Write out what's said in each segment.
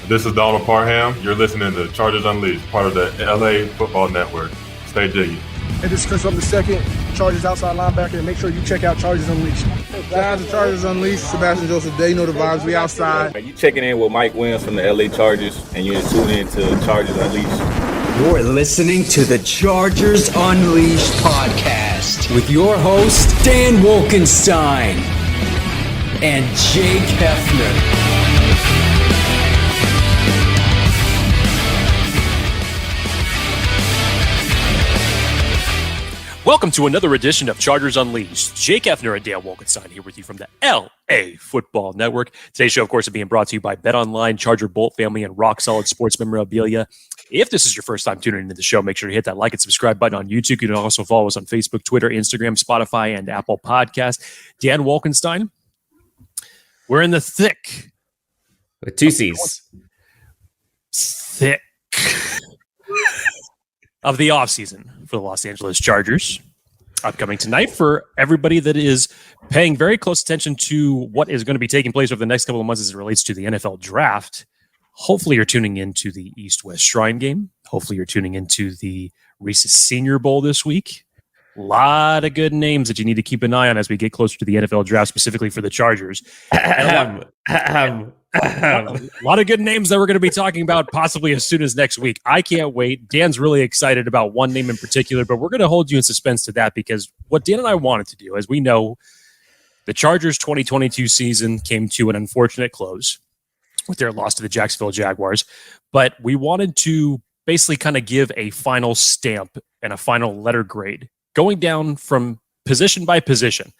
This is Donald Parham. You're listening to Chargers Unleashed, part of the LAFB Network. Stay jiggy. And this is Chris from the second, Chargers outside linebacker, and make sure you check out Chargers Unleashed. Shout out to Chargers Unleashed, Sebastian Joseph Day, you know the vibes, we outside. You checking in with Mike Williams from the LA Chargers, and you're tuning in to Chargers Unleashed. You're listening to the Chargers Unleashed podcast with your host, Dan Wolkenstein and Jake Hefner. Welcome to another edition of Chargers Unleashed. Jake Hefner and Dan Wolkenstein here with you from the LAFB Network. Today's show, of course, is being brought to you by BetOnline, Charger Bolt Family, and Rock Solid Sports Memorabilia. If this is your first time tuning into the show, make sure to hit that like and subscribe button on YouTube. You can also follow us on Facebook, Twitter, Instagram, Spotify, and Apple Podcasts. Dan Wolkenstein, we're in the thick. With two C's. Thick. Of the offseason for the Los Angeles Chargers. Upcoming tonight for everybody that is paying very close attention to what is going to be taking place over the next couple of months as it relates to the NFL draft. Hopefully you're tuning into the East-West Shrine game. Hopefully you're tuning into the Reese's Senior Bowl this week. A lot of good names that you need to keep an eye on as we get closer to the NFL draft, specifically for the Chargers. A lot of good names that we're going to be talking about possibly as soon as next week. I can't wait. Dan's really excited about one name in particular, but we're going to hold you in suspense to that because what Dan and I wanted to do, as we know, the Chargers 2022 season came to an unfortunate close with their loss to the Jacksonville Jaguars, but we wanted to basically kind of give a final stamp and a final letter grade going down from position by position.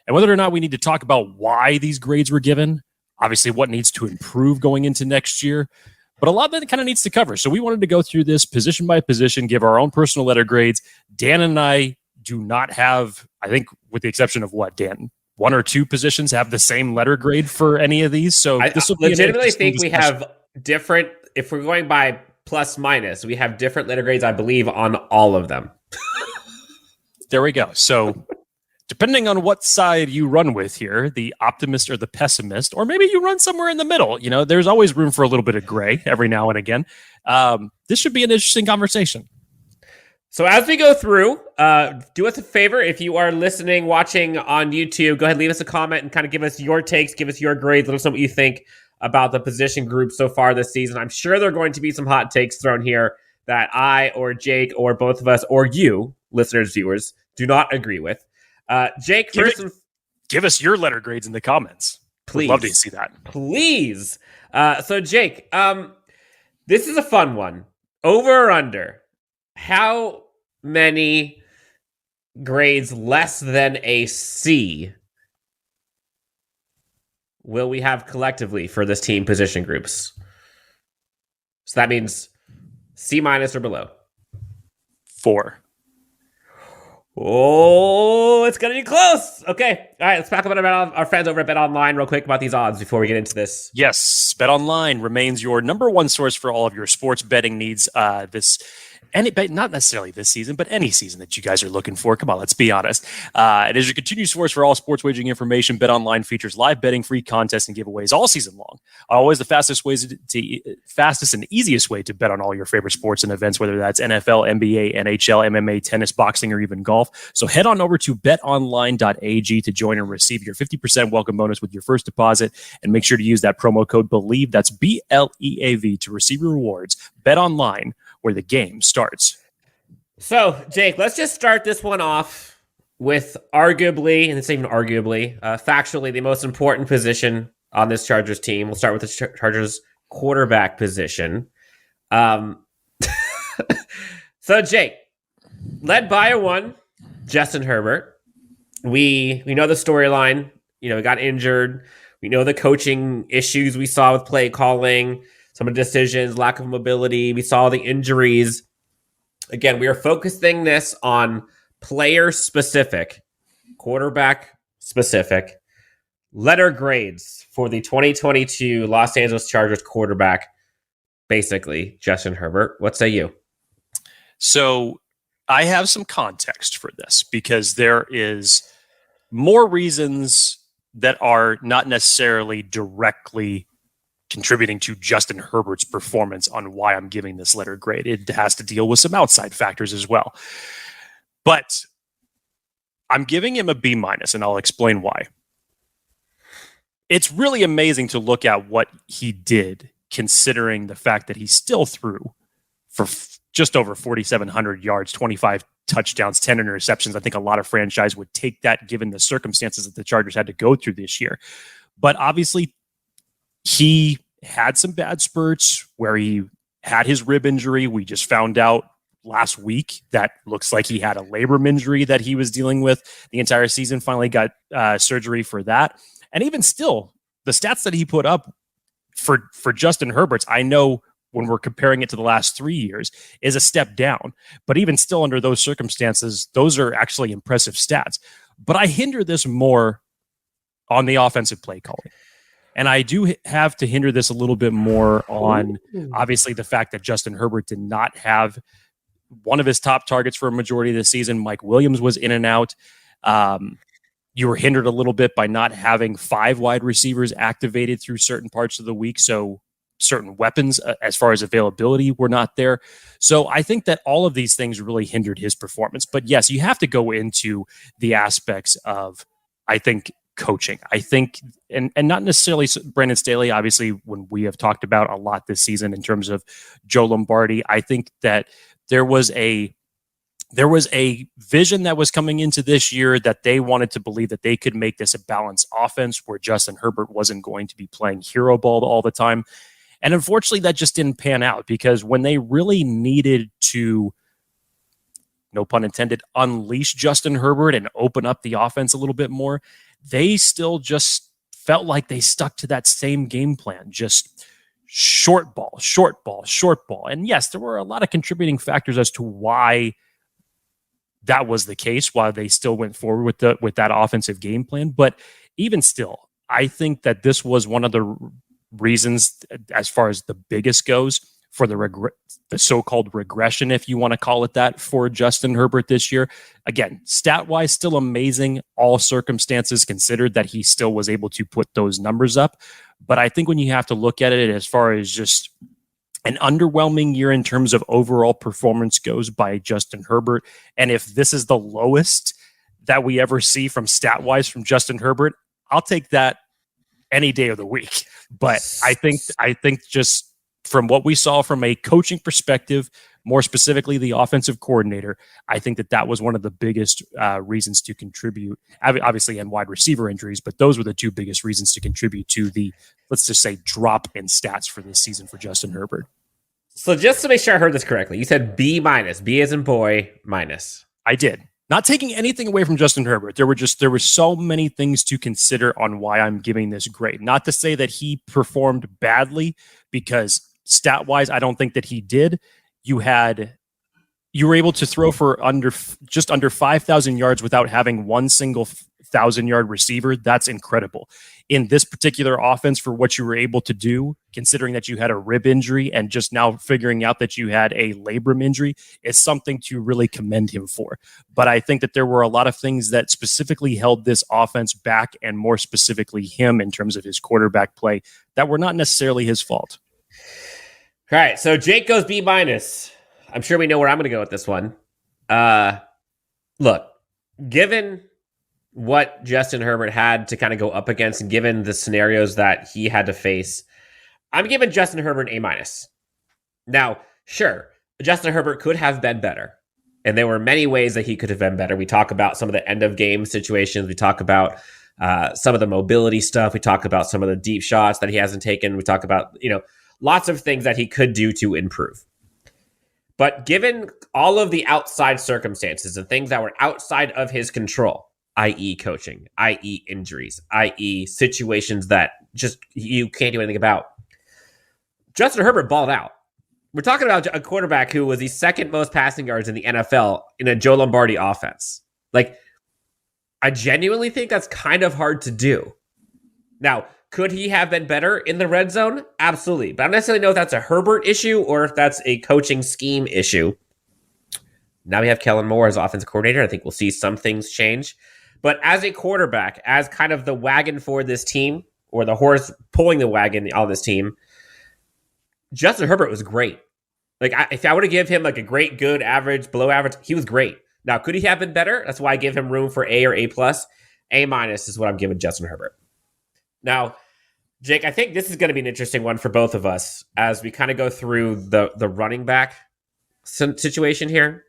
And whether or not we need to talk about why these grades were given, obviously what needs to improve going into next year, but a lot that kind of needs to cover. So we wanted to go through this position by position, give our own personal letter grades. Dan and I do not have, I think with the exception of what, Dan, one or two positions have the same letter grade for any of these. So this will be legitimately think we have different, if we're going by plus minus, we have different letter grades, I believe, on all of them. There we go. So depending on what side you run with here, the optimist or the pessimist, or maybe you run somewhere in the middle, you know, there's always room for a little bit of gray every now and again. This should be an interesting conversation. So as we go through, do us a favor. If you are listening, watching on YouTube, go ahead, leave us a comment and kind of give us your takes, give us your grades. Let us know what you think about the position group so far this season. I'm sure there are going to be some hot takes thrown here that I or Jake or both of us or you, listeners, viewers, do not agree with. Jake, give us your letter grades in the comments. Please. We'd love to see that. Please. So Jake, this is a fun one. Over or under? How many grades less than a C will we have collectively for this team position groups? So that means C minus or below. 4. Oh, it's going to be close. Okay. All right. Let's talk about our friends over at BetOnline real quick about these odds before we get into this. Yes. BetOnline remains your number one source for all of your sports betting needs not necessarily this season, but any season that you guys are looking for. Come on, let's be honest. It is your continued source for all sports wagering information. BetOnline features live betting, free contests, and giveaways all season long. Always the fastest and easiest way to bet on all your favorite sports and events, whether that's NFL, NBA, NHL, MMA, tennis, boxing, or even golf. So head on over to betonline.ag to join and receive your 50% welcome bonus with your first deposit. And make sure to use that promo code BELIEVE, that's BLEAV, to receive your rewards. BetOnline, where the game starts. So, Jake, let's just start this one off with arguably, and it's even arguably, factually, the most important position on this Chargers team. We'll start with the Chargers quarterback position. So, Jake, led by a one, Justin Herbert. We know the storyline. You know, he got injured. We know the coaching issues we saw with play calling, some of the decisions, lack of mobility. We saw the injuries. Again, we are focusing this on player-specific, quarterback-specific letter grades for the 2022 Los Angeles Chargers quarterback, basically, Justin Herbert. What say you? So I have some context for this because there is more reasons that are not necessarily directly contributing to Justin Herbert's performance on why I'm giving this letter grade. It has to deal with some outside factors as well. But I'm giving him a B-, and I'll explain why. It's really amazing to look at what he did, considering the fact that he still threw for just over 4,700 yards, 25 touchdowns, 10 interceptions. I think a lot of franchise would take that given the circumstances that the Chargers had to go through this year. But obviously, he had some bad spurts where he had his rib injury. We just found out last week that looks like he had a labrum injury that he was dealing with the entire season, finally got surgery for that. And even still, the stats that he put up for Justin Herbert's, I know when we're comparing it to the last 3 years, is a step down. But even still under those circumstances, those are actually impressive stats. But I hinder this more on the offensive play calling. And I do have to hinder this a little bit more on, obviously, the fact that Justin Herbert did not have one of his top targets for a majority of the season. Mike Williams was in and out. You were hindered a little bit by not having 5 wide receivers activated through certain parts of the week. So certain weapons as far as availability were not there. So I think that all of these things really hindered his performance. But yes, you have to go into the aspects of, I think, coaching. I think, and not necessarily Brandon Staley, obviously, when we have talked about a lot this season in terms of Joe Lombardi, I think that there was a vision that was coming into this year that they wanted to believe that they could make this a balanced offense where Justin Herbert wasn't going to be playing hero ball all the time. And unfortunately, that just didn't pan out, because when they really needed to, no pun intended, unleash Justin Herbert and open up the offense a little bit more, they still just felt like they stuck to that same game plan, just short ball, short ball, short ball. And yes, there were a lot of contributing factors as to why that was the case, why they still went forward with that offensive game plan. But even still, I think that this was one of the reasons, as far as the biggest goes, for the so-called regression, if you want to call it that, for Justin Herbert this year. Again, stat-wise, still amazing, all circumstances considered, that he still was able to put those numbers up. But I think when you have to look at it as far as just an underwhelming year in terms of overall performance goes by Justin Herbert, and if this is the lowest that we ever see from stat-wise from Justin Herbert, I'll take that any day of the week. But I think just from what we saw from a coaching perspective, more specifically the offensive coordinator, I think that was one of the biggest reasons to contribute, obviously, and wide receiver injuries, but those were the 2 biggest reasons to contribute to the, let's just say, drop in stats for this season for Justin Herbert. So just to make sure I heard this correctly, you said B-, B as in boy, minus. I did. Not taking anything away from Justin Herbert. There were so many things to consider on why I'm giving this grade. Not to say that he performed badly, because stat-wise, I don't think that he did. You were able to throw for just under 5,000 yards without having one single 1,000-yard receiver. That's incredible. In this particular offense, for what you were able to do, considering that you had a rib injury and just now figuring out that you had a labrum injury, is something to really commend him for. But I think that there were a lot of things that specifically held this offense back, and more specifically him in terms of his quarterback play, that were not necessarily his fault. All right, so Jake goes B-. I'm sure we know where I'm going to go with this one. Look, given what Justin Herbert had to kind of go up against, and given the scenarios that he had to face, I'm giving Justin Herbert A-. Now, sure, Justin Herbert could have been better, and there were many ways that he could have been better. We talk about some of the end-of-game situations. We talk about some of the mobility stuff. We talk about some of the deep shots that he hasn't taken. We talk about, lots of things that he could do to improve. But given all of the outside circumstances and things that were outside of his control, i.e. coaching, i.e. injuries, i.e. situations that just you can't do anything about, Justin Herbert balled out. We're talking about a quarterback who was the second most passing yards in the NFL in a Joe Lombardi offense. Like, I genuinely think that's kind of hard to do. Now, could he have been better in the red zone? Absolutely. But I don't necessarily know if that's a Herbert issue or if that's a coaching scheme issue. Now we have Kellen Moore as offensive coordinator. I think we'll see some things change. But as a quarterback, as kind of the wagon for this team, or the horse pulling the wagon on this team, Justin Herbert was great. Like, if I were to give him like a great, good, average, below average, he was great. Now, could he have been better? That's why I give him room for A or A+. A- is what I'm giving Justin Herbert. Now, Jake, I think this is going to be an interesting one for both of us as we kind of go through the running back situation here.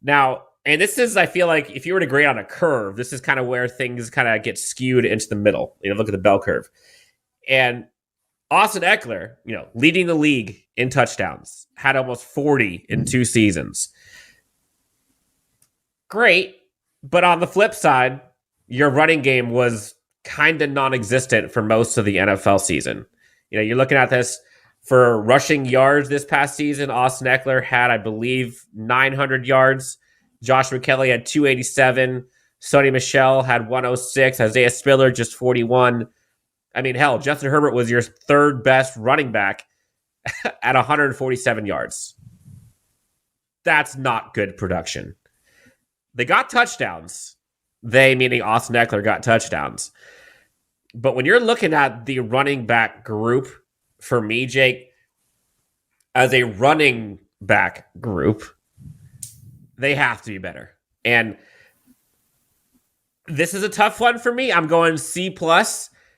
Now, and this is, I feel like, if you were to grade on a curve, this is kind of where things kind of get skewed into the middle. Look at the bell curve. And Austin Eckler, leading the league in touchdowns, had almost 40 in 2 seasons. Great, but on the flip side, your running game was kind of non-existent for most of the NFL season. You're looking at this for rushing yards this past season. Austin Eckler had, I believe, 900 yards. Joshua Kelly had 287. Sony Michel had 106. Isaiah Spiller just 41. I mean, hell, Justin Herbert was your third best running back at 147 yards. That's not good production. They got touchdowns. They, meaning Austin Eckler, got touchdowns. But when you're looking at the running back group, for me, Jake, as a running back group, they have to be better. And this is a tough one for me. I'm going C+.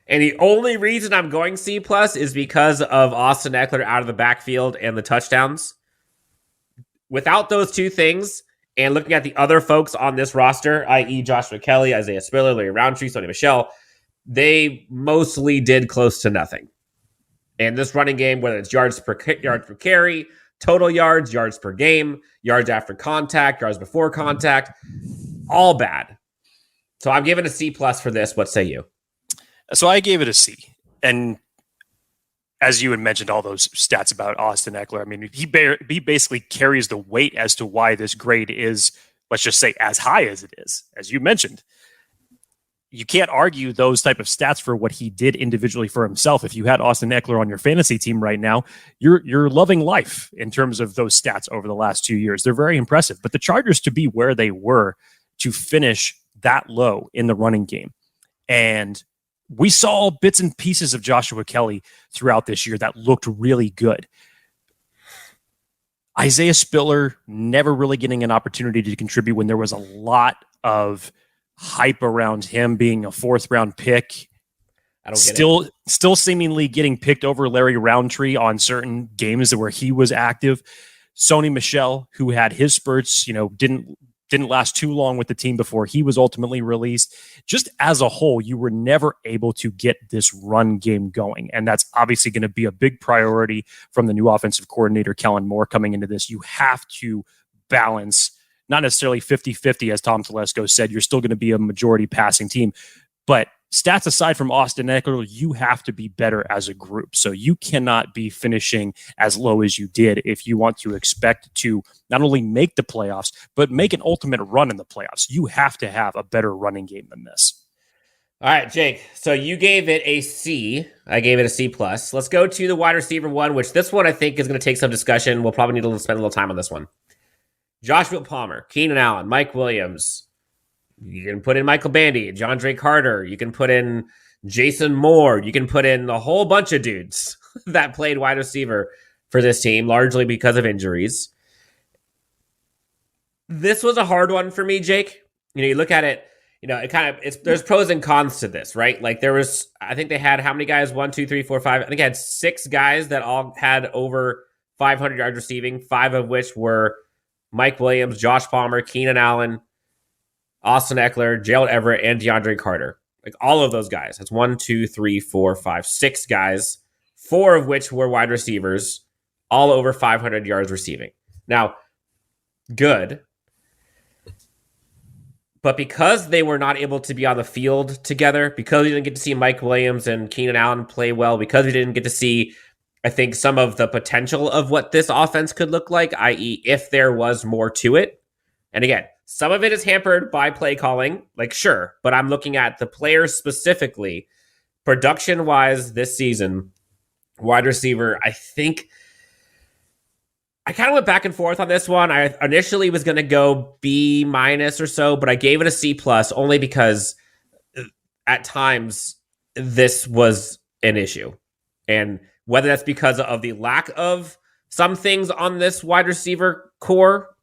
And the only reason I'm going C+ is because of Austin Eckler out of the backfield and the touchdowns. Without those two things, and looking at the other folks on this roster, i.e. Joshua Kelly, Isaiah Spiller, Larry Roundtree, Sony Michel, they mostly did close to nothing. And this running game, whether it's yards per carry, total yards per game, yards after contact, yards before contact, all bad. So I'm giving a C+ for this. What say you? So I gave it a C. And as you had mentioned, all those stats about Austin Eckler, I mean, he basically carries the weight as to why this grade is, let's just say, as high as it is. As you mentioned, you can't argue those type of stats for what he did individually for himself. If you had Austin Eckler on your fantasy team right now, you're loving life in terms of those stats over the last 2 years. They're very impressive. But the Chargers to be where they were to finish that low in the running game, and we saw bits and pieces of Joshua Kelly throughout this year that looked really good. Isaiah Spiller never really getting an opportunity to contribute when there was a lot of hype around him being a 4th round pick. Still seemingly getting picked over Larry Roundtree on certain games where he was active. Sony Michel, who had his spurts, didn't last too long with the team before he was ultimately released. Just as a whole, you were never able to get this run game going. And that's obviously going to be a big priority from the new offensive coordinator, Kellen Moore, coming into this. You have to balance, not necessarily 50-50, as Tom Telesco said. You're still going to be a majority passing team. But stats aside from Austin Eckler, you have to be better as a group. So you cannot be finishing as low as you did if you want to expect to not only make the playoffs, but make an ultimate run in the playoffs. You have to have a better running game than this. All right, Jake. So you gave it a C. I gave it a C+. Let's go to the wide receiver one, which this one I think is going to take some discussion. We'll probably need to spend a little time on this one. Joshua Palmer, Keenan Allen, Mike Williams. You can put in Michael Bandy, John Drake Carter. You can put in Jason Moore. You can put in a whole bunch of dudes that played wide receiver for this team, largely because of injuries. This was a hard one for me, Jake. You look at it, there's pros and cons to this, right? Like I think they had how many guys? 1, 2, 3, 4, 5. I think I had 6 guys that all had over 500 yards receiving, 5 of which were Mike Williams, Josh Palmer, Keenan Allen, Austin Eckler, Gerald Everett, and DeAndre Carter. Like all of those guys. That's 1, 2, 3, 4, 5, 6 guys, 4 of which were wide receivers, all over 500 yards receiving. Now, good. But because they were not able to be on the field together, because we didn't get to see Mike Williams and Keenan Allen play well, because we didn't get to see, I think, some of the potential of what this offense could look like, i.e. if there was more to it. And again, some of it is hampered by play calling, like sure, but I'm looking at the players specifically. Production-wise this season, wide receiver, I think I kind of went back and forth on this one. I initially was going to go B- or so, but I gave it a C+ only because at times this was an issue. And whether that's because of the lack of some things on this wide receiver core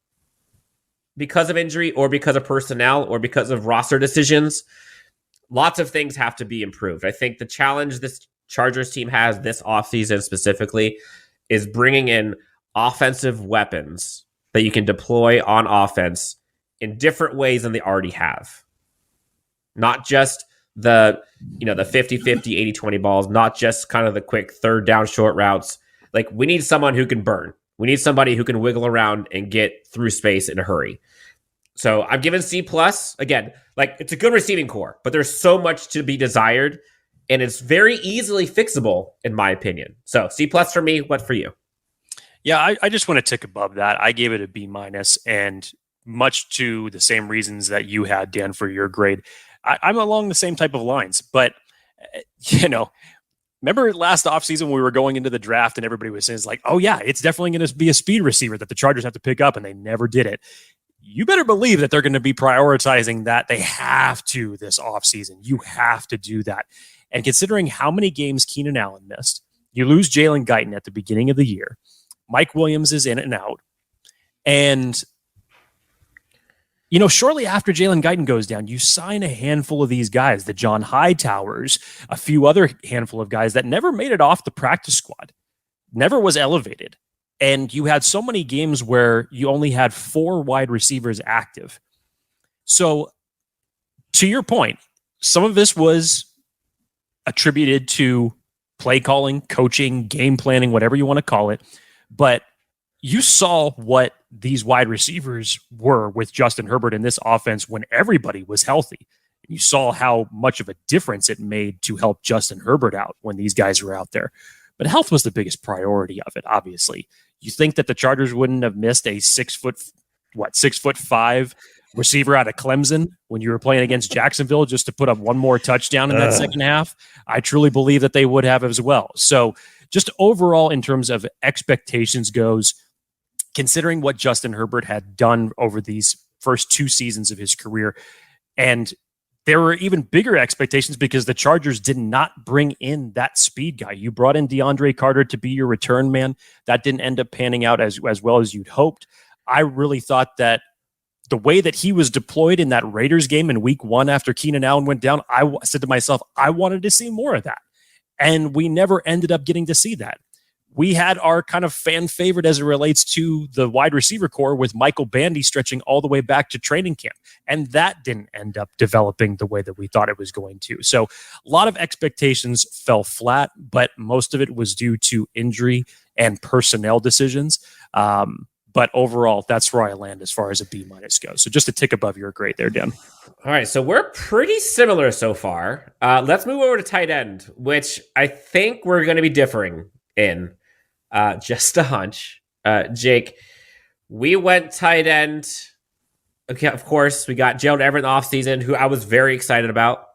because of injury or because of personnel or because of roster decisions, lots of things have to be improved. I think the challenge this Chargers team has this offseason specifically is bringing in offensive weapons that you can deploy on offense in different ways than they already have. Not just the 50-50, 80-20 balls, not just kind of the quick third down short routes. Like, we need someone who can burn. We need somebody who can wiggle around and get through space in a hurry. So I'm giving C+. Again, like, it's a good receiving core, but there's so much to be desired, and it's very easily fixable, in my opinion. So C+ for me. What for you? Yeah, I just want to tick above that. I gave it a B-, and much to the same reasons that you had, Dan, for your grade. I'm along the same type of lines, but remember last offseason when we were going into the draft and everybody was saying, like, oh yeah, it's definitely going to be a speed receiver that the Chargers have to pick up, and they never did it. You better believe that they're going to be prioritizing that. They have to this offseason. You have to do that. And considering how many games Keenan Allen missed, you lose Jalen Guyton at the beginning of the year. Mike Williams is in and out. And shortly after Jalen Guyton goes down, you sign a handful of these guys, the John Hightowers, a few other handful of guys that never made it off the practice squad, never was elevated. And you had so many games where you only had 4 wide receivers active. So to your point, some of this was attributed to play calling, coaching, game planning, whatever you want to call it. But you saw what these wide receivers were with Justin Herbert in this offense when everybody was healthy. You saw how much of a difference it made to help Justin Herbert out when these guys were out there. But health was the biggest priority of it, obviously. You think that the Chargers wouldn't have missed a 6'5" receiver out of Clemson when you were playing against Jacksonville just to put up one more touchdown in that second half? I truly believe that they would have as well. So just overall, in terms of expectations goes, considering what Justin Herbert had done over these first 2 seasons of his career, and there were even bigger expectations because the Chargers did not bring in that speed guy. You brought in DeAndre Carter to be your return man. That didn't end up panning out as well as you'd hoped. I really thought that the way that he was deployed in that Raiders game in week 1 after Keenan Allen went down, I said to myself, I wanted to see more of that. And we never ended up getting to see that. We had our kind of fan favorite as it relates to the wide receiver core with Michael Bandy stretching all the way back to training camp. And that didn't end up developing the way that we thought it was going to. So a lot of expectations fell flat, but most of it was due to injury and personnel decisions. But overall, that's where I land as far as a B- goes. So just a tick above your grade there, Dan. All right, so we're pretty similar so far. Let's move over to tight end, which I think we're going to be differing in. Just a hunch. Jake, we went tight end. Okay, of course, we got Gerald Everett in the offseason, who I was very excited about.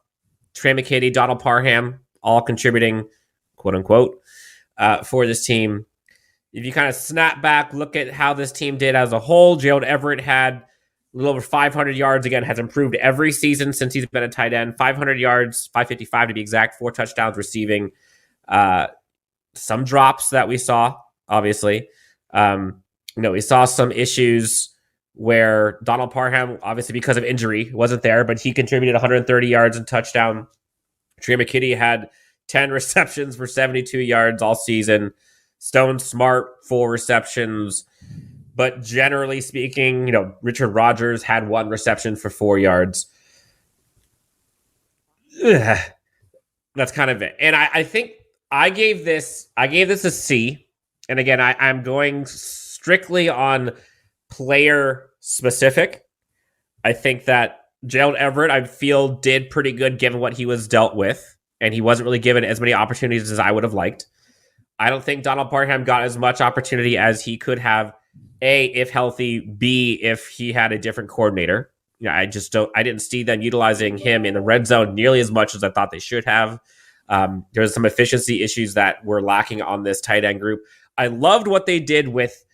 Trey McKitty, Donald Parham, all contributing, quote unquote, for this team. If you kind of snap back, look at how this team did as a whole, Gerald Everett had a little over 500 yards. Again, has improved every season since he's been a tight end. 500 yards, 555 to be exact, 4 touchdowns receiving. Some drops that we saw, obviously. We saw some issues where Donald Parham, obviously because of injury, wasn't there, but he contributed 130 yards and touchdown. Trey McKitty had 10 receptions for 72 yards all season. Stone Smart, 4 receptions. But generally speaking, Richard Rodgers had 1 reception for 4 yards. Ugh. That's kind of it. And I think I gave this a C. And again, I'm going strictly on player specific. I think that Gerald Everett, I feel, did pretty good given what he was dealt with. And he wasn't really given as many opportunities as I would have liked. I don't think Donald Parham got as much opportunity as he could have, A, if healthy, B, if he had a different coordinator. I didn't see them utilizing him in the red zone nearly as much as I thought they should have. There's some efficiency issues that were lacking on this tight end group. I loved what they did with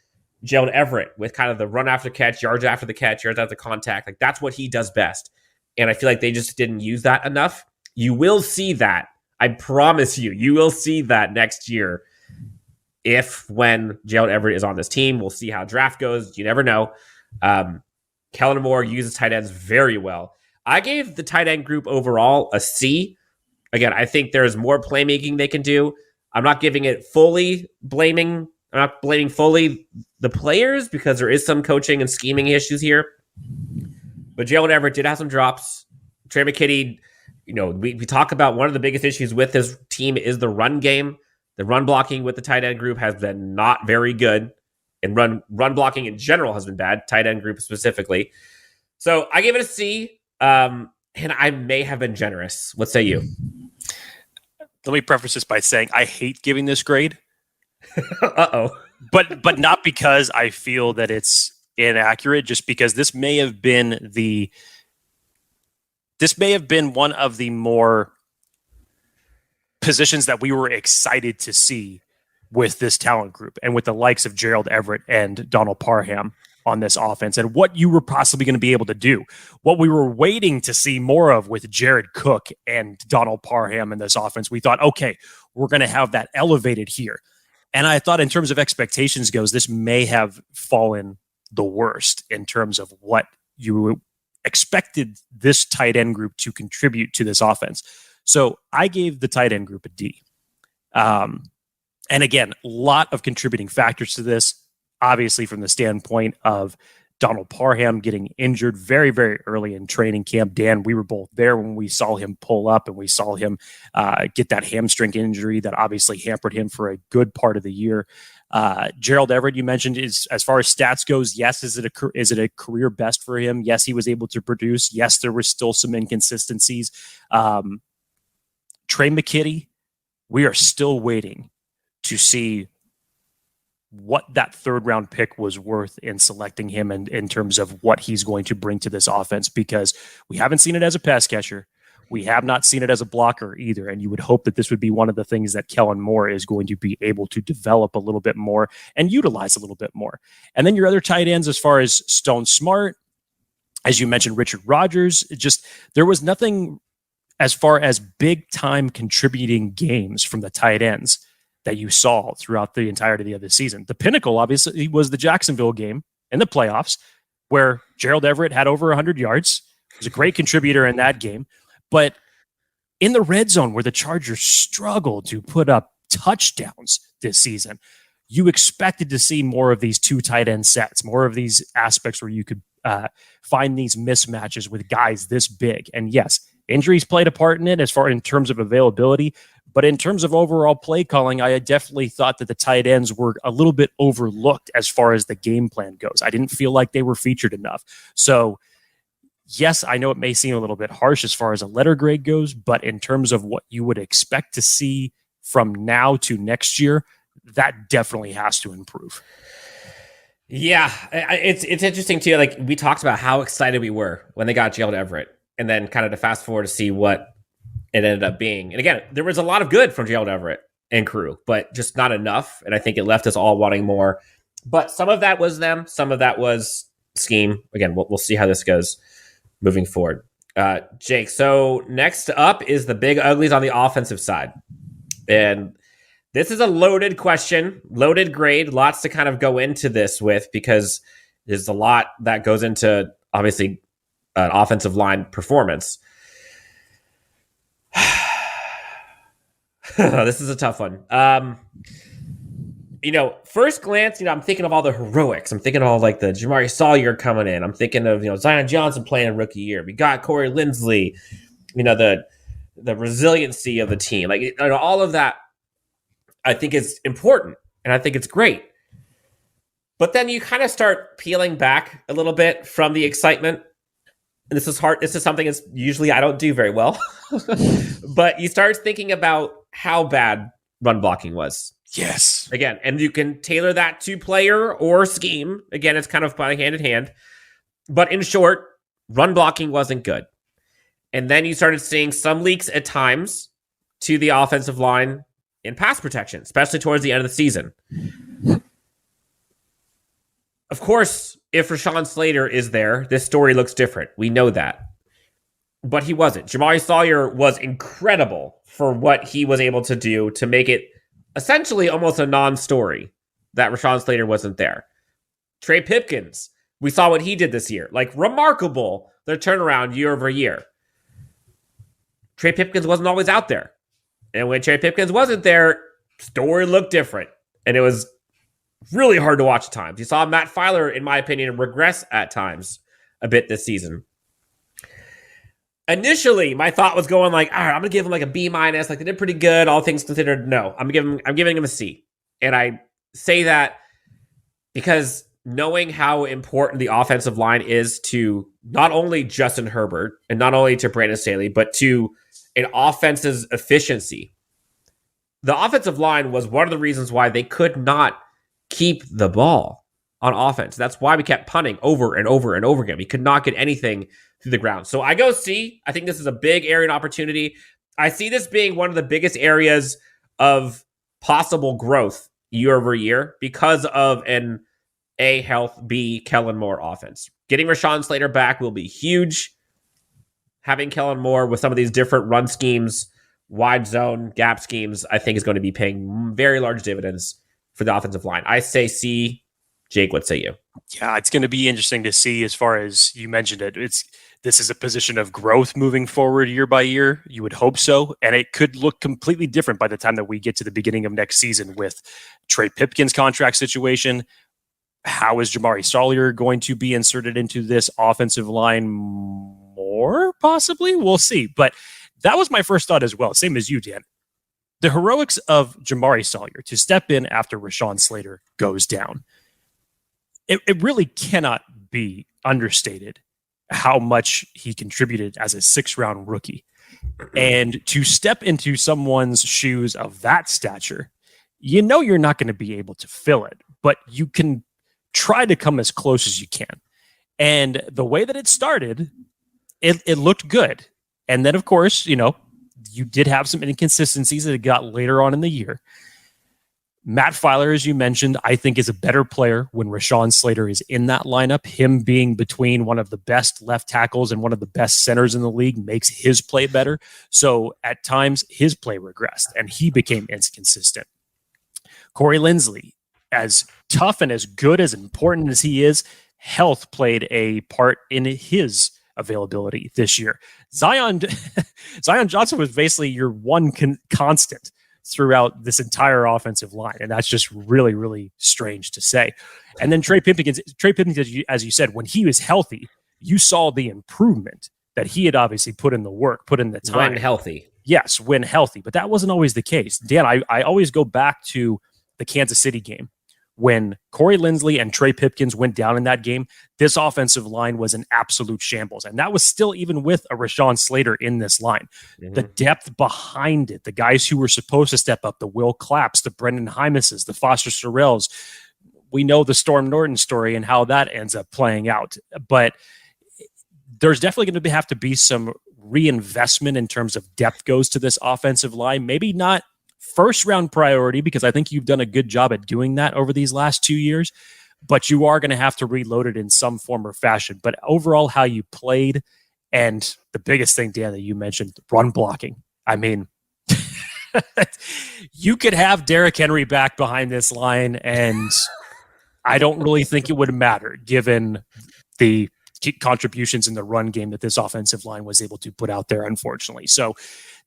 Gerald Everett, with kind of the run after catch, yards after the catch, yards after contact. Like, that's what he does best. And I feel like they just didn't use that enough. You will see that I promise you, you will see that next year. When Gerald Everett is on this team, we'll see how draft goes. You never know. Kellen Moore uses tight ends very well. I gave the tight end group overall a C. Again, I think there's more playmaking they can do. I'm not blaming fully the players because there is some coaching and scheming issues here. But Gerald Everett did have some drops. Trey McKitty, we talk about one of the biggest issues with this team is the run game. The run blocking with the tight end group has been not very good. And run blocking in general has been bad, tight end group specifically. So I gave it a C, and I may have been generous. What say you? Let me preface this by saying I hate giving this grade. Uh-oh. But not because I feel that it's inaccurate, just because this may have been one of the more positions that we were excited to see with this talent group and with the likes of Gerald Everett and Donald Parham on this offense and what you were possibly going to be able to do. What we were waiting to see more of with Jared Cook and Donald Parham in this offense, we thought, okay, we're going to have that elevated here. And I thought in terms of expectations goes, this may have fallen the worst in terms of what you expected this tight end group to contribute to this offense. So I gave the tight end group a D. And again, a lot of contributing factors to this, obviously from the standpoint of Donald Parham getting injured very, very early in training camp. Dan, we were both there when we saw him pull up and we saw him get that hamstring injury that obviously hampered him for a good part of the year. Gerald Everett, you mentioned, is as far as stats goes, yes, is it a career best for him? Yes, he was able to produce. Yes, there were still some inconsistencies. Trey McKitty, we are still waiting to see what that third round pick was worth in selecting him and in terms of what he's going to bring to this offense, because we haven't seen it as a pass catcher. We have not seen it as a blocker either. And you would hope that this would be one of the things that Kellen Moore is going to be able to develop a little bit more and utilize a little bit more. And then your other tight ends, as far as Stone Smart, as you mentioned, Richard Rodgers, there was nothing as far as big time contributing games from the tight ends that you saw throughout the entirety of the season. The pinnacle, obviously, was the Jacksonville game in the playoffs, where Gerald Everett had over 100 yards. He was a great contributor in that game. But in the red zone, where the Chargers struggled to put up touchdowns this season, you expected to see more of these two tight end sets, more of these aspects where you could find these mismatches with guys this big. And yes, injuries played a part in it in terms of availability. But in terms of overall play calling, I definitely thought that the tight ends were a little bit overlooked as far as the game plan goes. I didn't feel like they were featured enough. So, yes, I know it may seem a little bit harsh as far as a letter grade goes, but in terms of what you would expect to see from now to next year, that definitely has to improve. Yeah, it's interesting too. Like, we talked about how excited we were when they got Gerald Everett, and then kind of to fast forward to see what it ended up being. And again, there was a lot of good from Gerald Everett and crew, but just not enough. And I think it left us all wanting more. But some of that was them. Some of that was scheme. Again, we'll see how this goes moving forward. Jake, so next up is the big uglies on the offensive side. And this is a loaded question, loaded grade, lots to kind of go into this with, because there's a lot that goes into, obviously, an offensive line performance. This is a tough one. First glance, I'm thinking of all the heroics. I'm thinking of all like the Jamari Sawyer coming in. I'm thinking of, Zion Johnson playing in rookie year. We got Corey Linsley, the resiliency of the team. Like, all of that, I think is important and I think it's great. But then you kind of start peeling back a little bit from the excitement. And this is hard. This is something that's usually I don't do very well. But you start thinking about how bad run blocking was. Yes. Again, and you can tailor that to player or scheme. Again, it's kind of by hand in hand. But in short, run blocking wasn't good. And then you started seeing some leaks at times to the offensive line in pass protection, especially towards the end of the season. Of course, if Rashawn Slater is there, this story looks different. We know that. but he wasn't. Jamari Sawyer was incredible for what he was able to do to make it essentially almost a non-story that Rashawn Slater wasn't there. Trey Pipkins, we saw what he did this year. Like, remarkable, the turnaround year over year. Trey Pipkins wasn't always out there. And when Trey Pipkins wasn't there, story looked different. And it was really hard to watch at times. You saw Matt Filer, in my opinion, regress at times a bit this season. Initially, my thought was going like, all right, I'm going to give him like a B-. Like, they did pretty good, all things considered. No, I'm giving him a C. And I say that because knowing how important the offensive line is to not only Justin Herbert and not only to Brandon Staley, but to an offense's efficiency. The offensive line was one of the reasons why they could not keep the ball on offense. That's why we kept punting over and over and over again. We could not get anything through the ground. So I go C. I think this is a big area and opportunity. I see this being one of the biggest areas of possible growth year over year because of an A, health, B, Kellen Moore offense. Getting Rashawn Slater back will be huge. Having Kellen Moore with some of these different run schemes, wide zone, gap schemes, I think is going to be paying very large dividends for the offensive line. I say C. Jake, what say you? Yeah, it's going to be interesting to see as far as you mentioned it. This is a position of growth moving forward year by year. You would hope so. And it could look completely different by the time that we get to the beginning of next season with Trey Pipkins' contract situation. How is Jamari Sawyer going to be inserted into this offensive line more? Possibly. We'll see. But that was my first thought as well. Same as you, Dan. The heroics of Jamari Sawyer to step in after Rashawn Slater goes down. It really cannot be understated how much he contributed as a 6th-round rookie. And to step into someone's shoes of that stature, you know you're not going to be able to fill it, but you can try to come as close as you can. And the way that it started, it looked good. And then, of course, you did have some inconsistencies that got later on in the year. Matt Filer, as you mentioned, I think is a better player when Rashawn Slater is in that lineup. Him being between one of the best left tackles and one of the best centers in the league makes his play better. So at times, his play regressed, and he became inconsistent. Corey Linsley, as tough and as good, as important as he is, health played a part in his availability this year. Zion Johnson was basically your one constant throughout this entire offensive line. And that's just really, really strange to say. And then Trey Pipkins, as you said, when he was healthy, you saw the improvement that he had obviously put in the work, put in the time. When healthy. Yes, when healthy. But that wasn't always the case. Dan, I always go back to the Kansas City game. When Corey Linsley and Trey Pipkins went down in that game, this offensive line was an absolute shambles. And that was still even with a Rashawn Slater in this line. Mm-hmm. The depth behind it, the guys who were supposed to step up, the Will Clapps, the Brendan Hymases, the Foster Sorrells. We know the Storm Norton story and how that ends up playing out. But there's definitely going to have to be some reinvestment in terms of depth goes to this offensive line. Maybe not first round priority, because I think you've done a good job at doing that over these last 2 years, but you are going to have to reload it in some form or fashion. But overall, how you played, and the biggest thing, Dan, that you mentioned, run blocking. I mean, you could have Derrick Henry back behind this line, and I don't really think it would matter given the contributions in the run game that this offensive line was able to put out there, unfortunately. So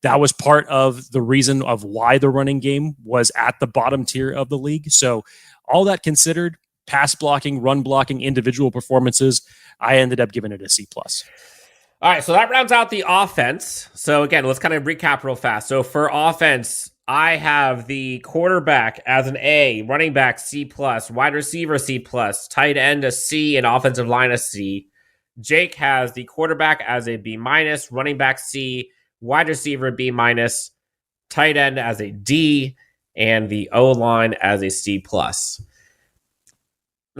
that was part of the reason of why the running game was at the bottom tier of the league. So all that considered, pass blocking, run blocking, individual performances, I ended up giving it a C+. All right, so that rounds out the offense. So again, let's kind of recap real fast. So for offense, I have the quarterback as an A, running back C+, wide receiver C+, tight end a C, and offensive line a C. Jake has the quarterback as a B-, running back C, wide receiver B-, tight end as a D, and the O-line as a C+. And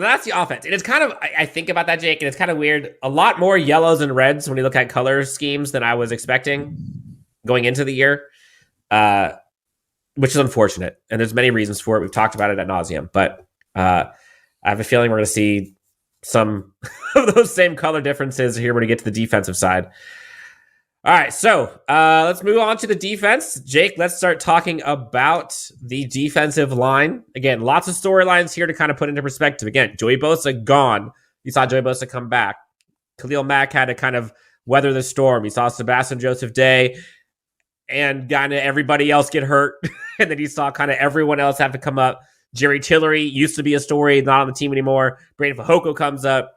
that's the offense. And it's kind of, I think about that, Jake, and it's kind of weird. A lot more yellows and reds when you look at color schemes than I was expecting going into the year, which is unfortunate. And there's many reasons for it. We've talked about it ad nauseum. But I have a feeling we're going to see some of those same color differences here when we get to the defensive side. All right, so let's move on to the defense. Jake, let's start talking about the defensive line. Again, lots of storylines here to kind of put into perspective. Again, Joey Bosa gone. You saw Joey Bosa come back. Khalil Mack had to kind of weather the storm. You saw Sebastian Joseph Day and kind of everybody else get hurt. And then you saw kind of everyone else have to come up. Jerry Tillery used to be a story, not on the team anymore. Brandon Fehoko comes up.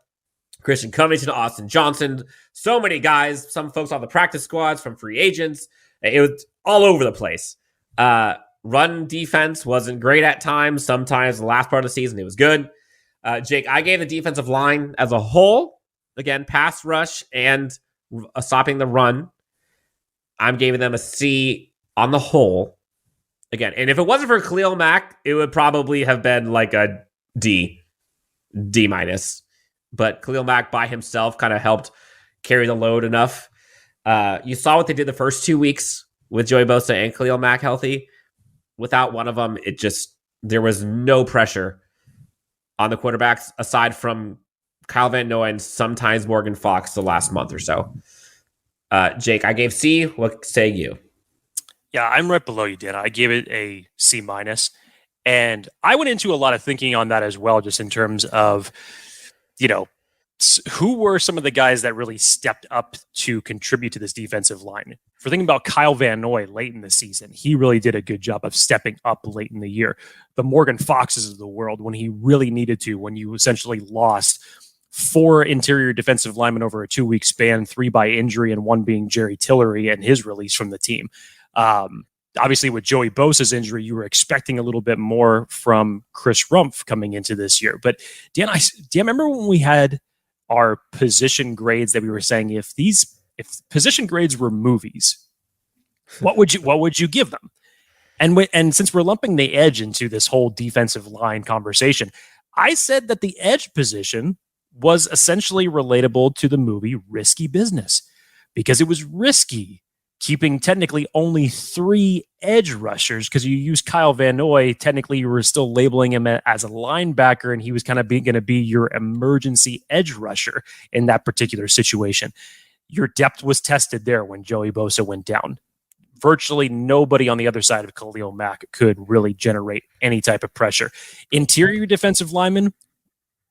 Christian Covington, Austin Johnson, so many guys, some folks on the practice squads from free agents. It was all over the place. Run defense wasn't great at times. Sometimes the last part of the season, it was good. Jake, I gave the defensive line as a whole, again, pass rush and stopping the run. I'm giving them a C on the whole. Again, and if it wasn't for Khalil Mack, it would probably have been like a D minus. But Khalil Mack by himself kind of helped carry the load enough. You saw what they did the first 2 weeks with Joey Bosa and Khalil Mack healthy. Without one of them, there was no pressure on the quarterbacks aside from Kyle Van Noy and sometimes Morgan Fox the last month or so. Jake, I gave C. What say you? Yeah, I'm right below you, Dan. I gave it a C minus. And I went into a lot of thinking on that as well, just in terms of, who were some of the guys that really stepped up to contribute to this defensive line? If we're thinking about Kyle Van Noy late in the season, he really did a good job of stepping up late in the year. The Morgan Foxes of the world, when he really needed to, when you essentially lost 4 interior defensive linemen over a 2-week span, 3 by injury and 1 being Jerry Tillery and his release from the team. Obviously, with Joey Bosa's injury, you were expecting a little bit more from Chris Rumpf coming into this year. But Dan, do you remember when we had our position grades that we were saying if position grades were movies, what would you give them? And since we're lumping the edge into this whole defensive line conversation, I said that the edge position was essentially relatable to the movie Risky Business because it was risky keeping technically only 3 edge rushers because you use Kyle Van Noy. Technically, you were still labeling him as a linebacker, and he was kind of going to be your emergency edge rusher in that particular situation. Your depth was tested there when Joey Bosa went down. Virtually nobody on the other side of Khalil Mack could really generate any type of pressure. Interior defensive linemen,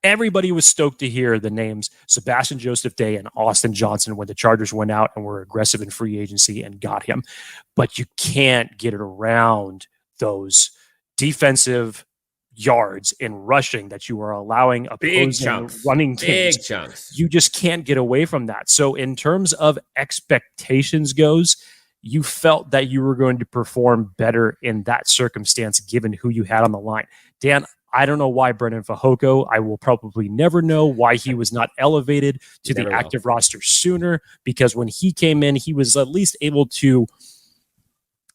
everybody was stoked to hear the names Sebastian Joseph Day and Austin Johnson when the Chargers went out and were aggressive in free agency and got him. But you can't get it around those defensive yards in rushing that you are allowing opposing running teams. Big chunks. You just can't get away from that. So in terms of expectations goes, you felt that you were going to perform better in that circumstance given who you had on the line. Dan, I don't know why Brandon Fehoko. I will probably never know why he was not elevated to the active roster sooner, because when he came in, he was at least able to,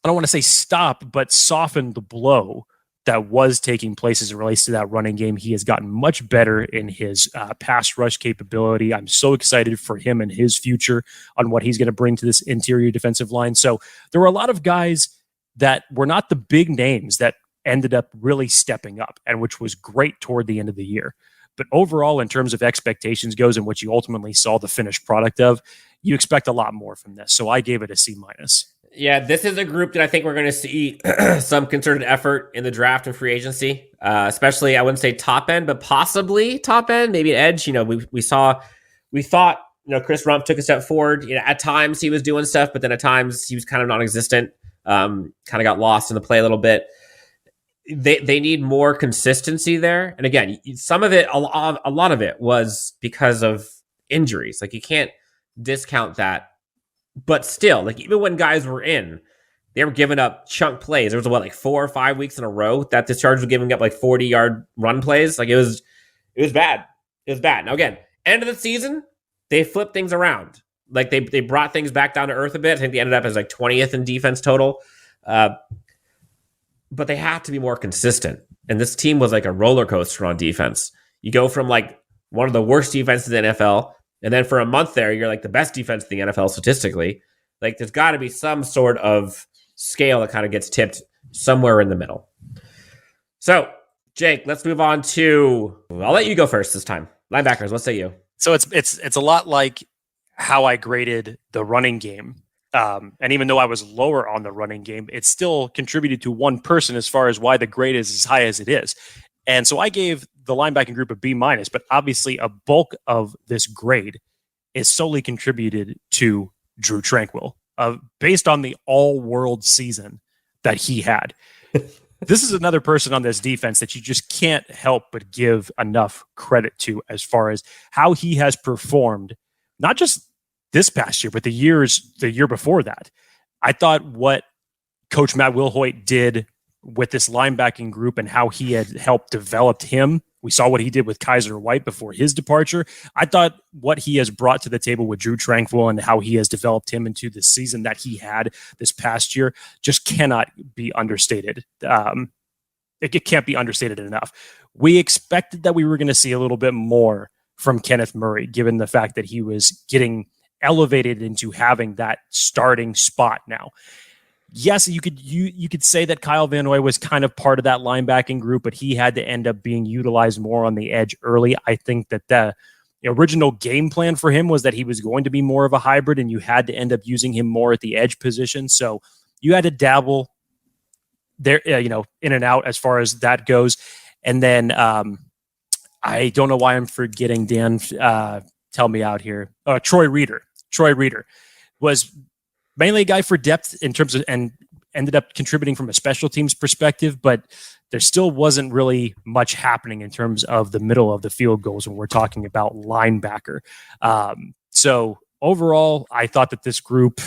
I don't want to say stop, but soften the blow that was taking place as it relates to that running game. He has gotten much better in his pass rush capability. I'm so excited for him and his future on what he's going to bring to this interior defensive line. So there were a lot of guys that were not the big names that ended up really stepping up, and which was great toward the end of the year. But overall, in terms of expectations goes and what you ultimately saw the finished product of, you expect a lot more from this. So I gave it a C minus. Yeah, this is a group that I think we're going to see some concerted effort in the draft and free agency, especially, I wouldn't say top end, but possibly top end, maybe an edge. We thought, Chris Rumpf took a step forward. At times he was doing stuff, but then at times he was kind of non-existent, kind of got lost in the play a little bit. They need more consistency there. And again, some of it, a lot of it was because of injuries. Like, you can't discount that. But still, even when guys were in, they were giving up chunk plays. There was 4 or 5 weeks in a row that the Chargers were giving up 40-yard run plays. It was bad. It was bad. Now again, end of the season, they flipped things around. They brought things back down to earth a bit. I think they ended up as 20th in defense total. But they have to be more consistent. And this team was like a roller coaster on defense. You go from one of the worst defenses in the NFL, and then for a month there, you're the best defense in the NFL statistically. There's got to be some sort of scale that kind of gets tipped somewhere in the middle. So, Jake, let's move on to, I'll let you go first this time. Linebackers, what say you? So it's a lot like how I graded the running game And even though I was lower on the running game, it still contributed to one person as far as why the grade is as high as it is. And so I gave the linebacking group a B-, but obviously a bulk of this grade is solely contributed to Drew Tranquill, based on the all-world season that he had. This is another person on this defense that you just can't help but give enough credit to as far as how he has performed, not just this past year, but the year before that. I thought what Coach Matt Wilhoit did with this linebacking group and how he had helped develop him. We saw what he did with Kaiser White before his departure. I thought what he has brought to the table with Drew Tranquill and how he has developed him into the season that he had this past year just cannot be understated. It can't be understated enough. We expected that we were going to see a little bit more from Kenneth Murray, given the fact that he was getting elevated into having that starting spot now. Yes, you could say that Kyle Van Noy was kind of part of that linebacking group, but he had to end up being utilized more on the edge early. I think that the original game plan for him was that he was going to be more of a hybrid, and you had to end up using him more at the edge position. So you had to dabble there, in and out as far as that goes. And then I don't know why I'm forgetting Dan. Tell me out here. Troy Reeder. Troy Reeder was mainly a guy for depth in terms of, and ended up contributing from a special teams perspective, but there still wasn't really much happening in terms of the middle of the field goals when we're talking about linebacker. So overall, I thought that this group,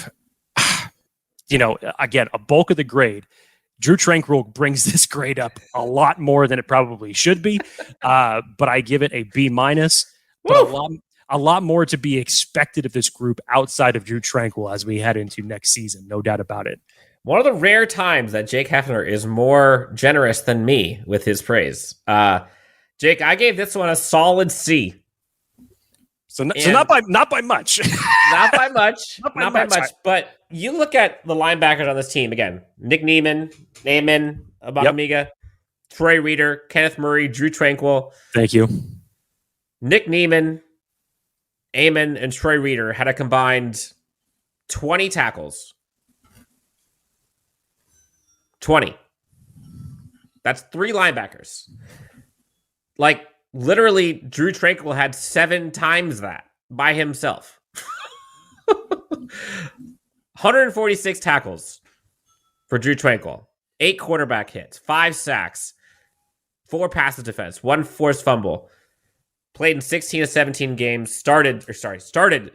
again, a bulk of the grade, Drew Tranquill brings this grade up a lot more than it probably should be. But I give it a B-, but a lot more to be expected of this group outside of Drew Tranquill as we head into next season. No doubt about it. One of the rare times that Jake Hefner is more generous than me with his praise. Jake, I gave this one a solid C. So not by much. Not by much. Not by much. But you look at the linebackers on this team again: Nick Neiman, Abadamiga, Troy Reeder, Kenneth Murray, Drew Tranquill. Thank you. Nick Neiman, Amon, and Troy Reeder had a combined 20 tackles. 20. That's 3 linebackers. Like, literally, Drew Tranquill had 7 times that by himself. 146 tackles for Drew Tranquill. 8 quarterback hits, 5 sacks, 4 passes defense, 1 forced fumble. Played in 16 of 17 games, started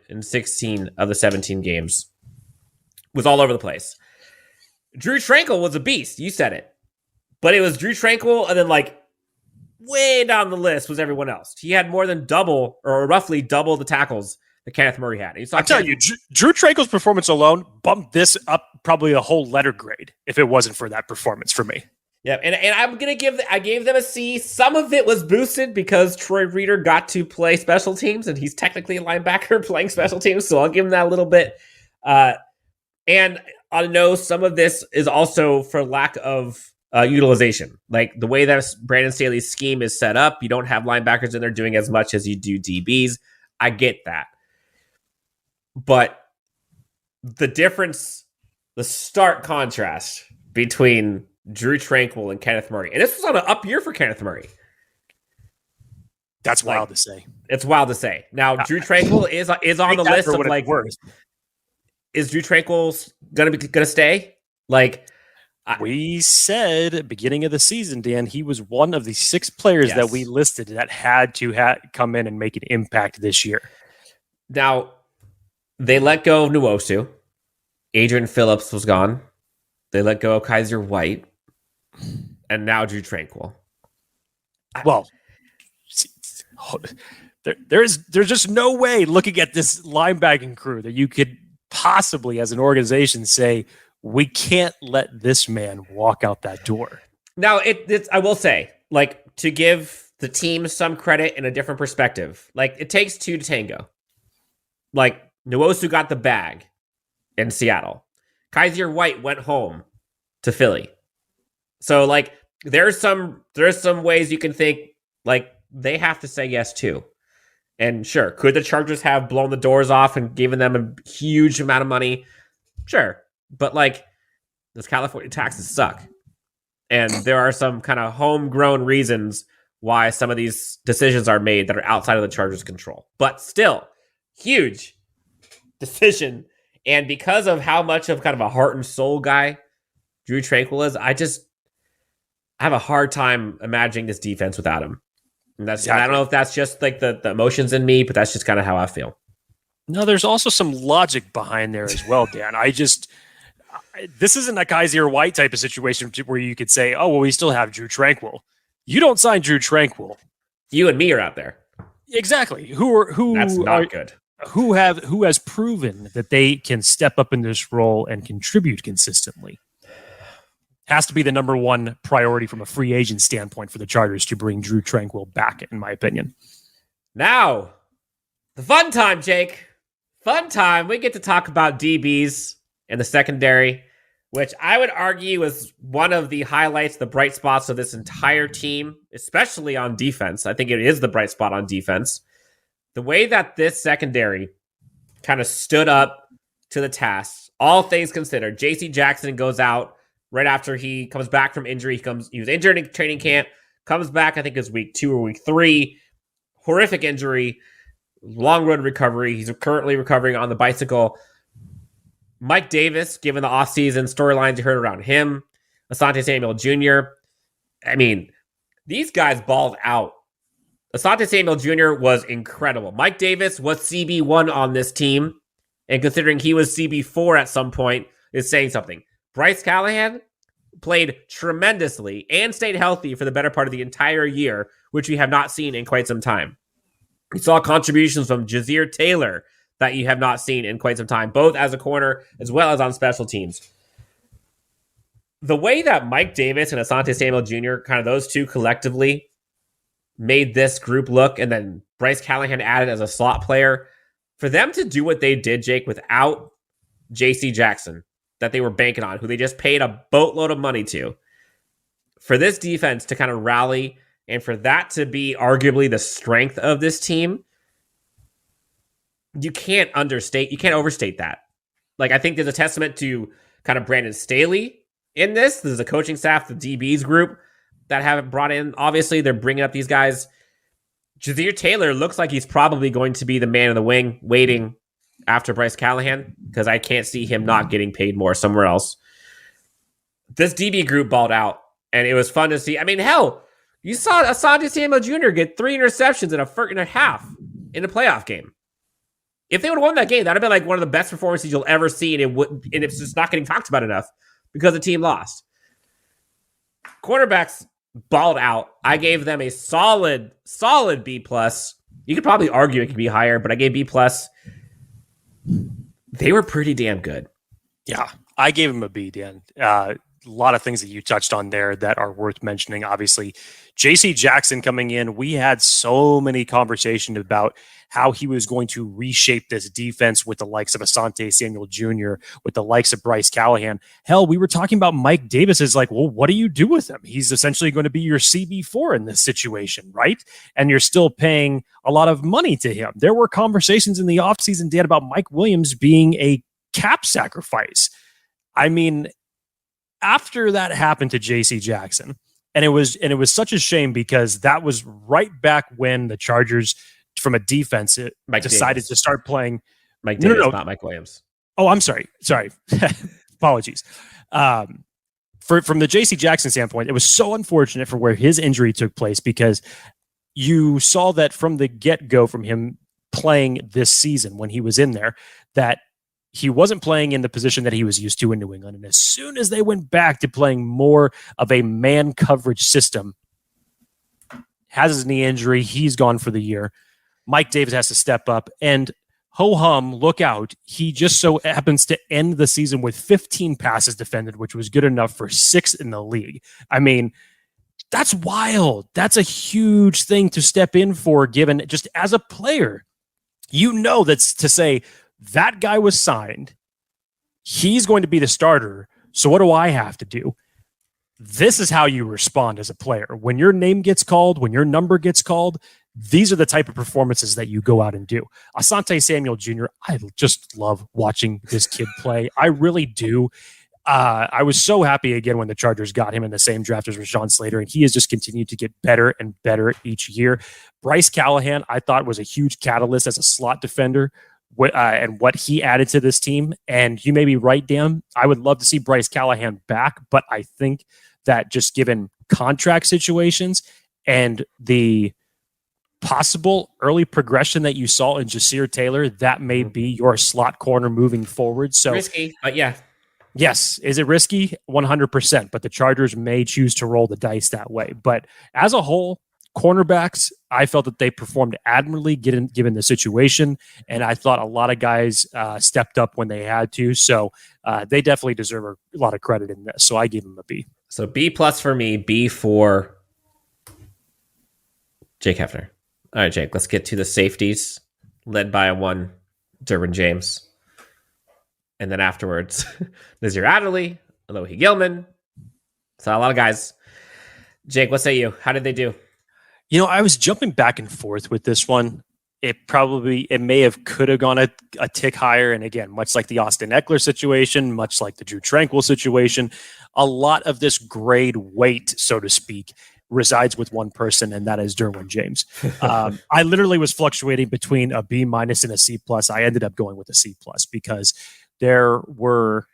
in 16 of the 17 games. Was all over the place. Drew Tranquill was a beast. You said it. But it was Drew Tranquill, and then way down the list was everyone else. He had more than double, or roughly double, the tackles that Kenneth Murray had. I'm telling you, Drew Tranquill's performance alone bumped this up probably a whole letter grade if it wasn't for that performance for me. Yeah, and I gave them a C. Some of it was boosted because Troy Reeder got to play special teams, and he's technically a linebacker playing special teams, so I'll give him that a little bit. And I know some of this is also for lack of utilization. Like the way that Brandon Staley's scheme is set up, you don't have linebackers in there doing as much as you do DBs. I get that. But the difference, the stark contrast between Drew Tranquill and Kenneth Murray. And this was on an up year for Kenneth Murray. That's wild to say. It's wild to say. Now, Drew Tranquill is on the list of worth. Is Drew Tranquill gonna stay? We said at the beginning of the season, Dan, he was one of the 6 players that we listed that had to come in and make an impact this year. Now, they let go of Nwosu. Adrian Phillips was gone. They let go of Kaiser White. And now Drew Tranquill. Well, there's just no way looking at this linebacking crew that you could possibly, as an organization, say, we can't let this man walk out that door. Now, I will say, to give the team some credit in a different perspective, it takes 2 to tango. Nwosu got the bag in Seattle. Kaiser White went home to Philly. So, there's some ways you can think, they have to say yes too. And sure, could the Chargers have blown the doors off and given them a huge amount of money? Sure. But like, those California taxes suck. And there are some kind of homegrown reasons why some of these decisions are made that are outside of the Chargers' control. But still, huge decision. And because of how much of kind of a heart and soul guy Drew Tranquil is, I have a hard time imagining this defense without him. And that's I don't know if that's just like the emotions in me, but that's just kind of how I feel. No, there's also some logic behind there as well, Dan. This isn't a Kaiser White type of situation where you could say, oh, well, we still have Drew Tranquil. You don't sign Drew Tranquil. You and me are out there. Exactly. That's not good. Who has proven that they can step up in this role and contribute consistently. Has to be the number one priority from a free agent standpoint for the Chargers to bring Drew Tranquil back, in my opinion. Now, the fun time, Jake. Fun time. We get to talk about DBs in the secondary, which I would argue was one of the highlights, the bright spots of this entire team, especially on defense. I think it is the bright spot on defense. The way that this secondary kind of stood up to the task, all things considered. J.C. Jackson goes out right after he comes back from injury. He was injured in training camp, comes back, I think it was week 2 or week 3. Horrific injury, long road recovery. He's currently recovering on the bicycle. Mike Davis, given the offseason storylines you heard around him, Asante Samuel Jr. I mean, these guys balled out. Asante Samuel Jr. was incredible. Mike Davis was CB1 on this team, and considering he was CB4 at some point, is saying something. Bryce Callahan played tremendously and stayed healthy for the better part of the entire year, which we have not seen in quite some time. We saw contributions from Jazir Taylor that you have not seen in quite some time, both as a corner as well as on special teams. The way that Mike Davis and Asante Samuel Jr., kind of those two collectively, made this group look, and then Bryce Callahan added as a slot player, for them to do what they did, Jake, without J.C. Jackson, that they were banking on, who they just paid a boatload of money to, for this defense to kind of rally, and for that to be arguably the strength of this team, you can't overstate that. Like, I think there's a testament to kind of Brandon Staley in this. There's a coaching staff, the DBs group, that haven't brought in. Obviously, they're bringing up these guys. Jazir Taylor looks like he's probably going to be the man in the wing waiting after Bryce Callahan, because I can't see him not getting paid more somewhere else. This DB group balled out, and it was fun to see. I mean, hell, you saw Asante Samuel Jr. get 3 interceptions in a half in a playoff game. If they would have won that game, that would have been like one of the best performances you'll ever see, and it's just not getting talked about enough because the team lost. Quarterbacks balled out. I gave them a solid B+. You could probably argue it could be higher, but I gave B+. They were pretty damn good. Yeah, I gave him a B, Dan. A lot of things that you touched on there that are worth mentioning. Obviously, J.C. Jackson coming in, we had so many conversations about how he was going to reshape this defense with the likes of Asante Samuel Jr., with the likes of Bryce Callahan. Hell, we were talking about Mike Davis as like, well, what do you do with him? He's essentially going to be your CB4 in this situation, right? And you're still paying a lot of money to him. There were conversations in the offseason, Dan, about Mike Williams being a cap sacrifice. I mean, after that happened to J.C. Jackson, and it was such a shame because that was right back when the Chargers, from a defense, decided to start playing. Mike Davis, not Mike Williams. Oh, I'm sorry. Apologies. From the J.C. Jackson standpoint, it was so unfortunate for where his injury took place, because you saw that from the get-go from him playing this season when he was in there, that he wasn't playing in the position that he was used to in New England. And as soon as they went back to playing more of a man coverage system, has his knee injury, he's gone for the year. Mike Davis has to step up, and ho-hum, look out. He just so happens to end the season with 15 passes defended, which was good enough for 6th in the league. I mean, that's wild. That's a huge thing to step in for, given just as a player. You know, that's to say that guy was signed. He's going to be the starter. So what do I have to do? This is how you respond as a player. When your name gets called, when your number gets called, these are the type of performances that you go out and do. Asante Samuel Jr., I just love watching this kid play. I really do. I was so happy again when the Chargers got him in the same draft as Rashawn Slater, and he has just continued to get better and better each year. Bryce Callahan, I thought, was a huge catalyst as a slot defender, and what he added to this team. And you may be right, Dan. I would love to see Bryce Callahan back, but I think that just given contract situations and the possible early progression that you saw in Jasir Taylor, that may be your slot corner moving forward. So risky, but yeah. Yes. Is it risky? 100%. But the Chargers may choose to roll the dice that way. But as a whole, cornerbacks, I felt that they performed admirably given the situation. And I thought a lot of guys stepped up when they had to. So they definitely deserve a lot of credit in this. So I gave them a B. So B+ for me, B for Jake Hefner. All right, Jake, let's get to the safeties, led by one Derwin James. And then afterwards, Nazir Adderley, Alohi Gilman. So a lot of guys. Jake, what say you? How did they do? You know, I was jumping back and forth with this one. It may have could have gone a tick higher. And again, much like the Austin Eckler situation, much like the Drew Tranquil situation, a lot of this grade weight, so to speak, resides with one person, and that is Derwin James. I literally was fluctuating between a B- and a C+. I ended up going with a C+ because there were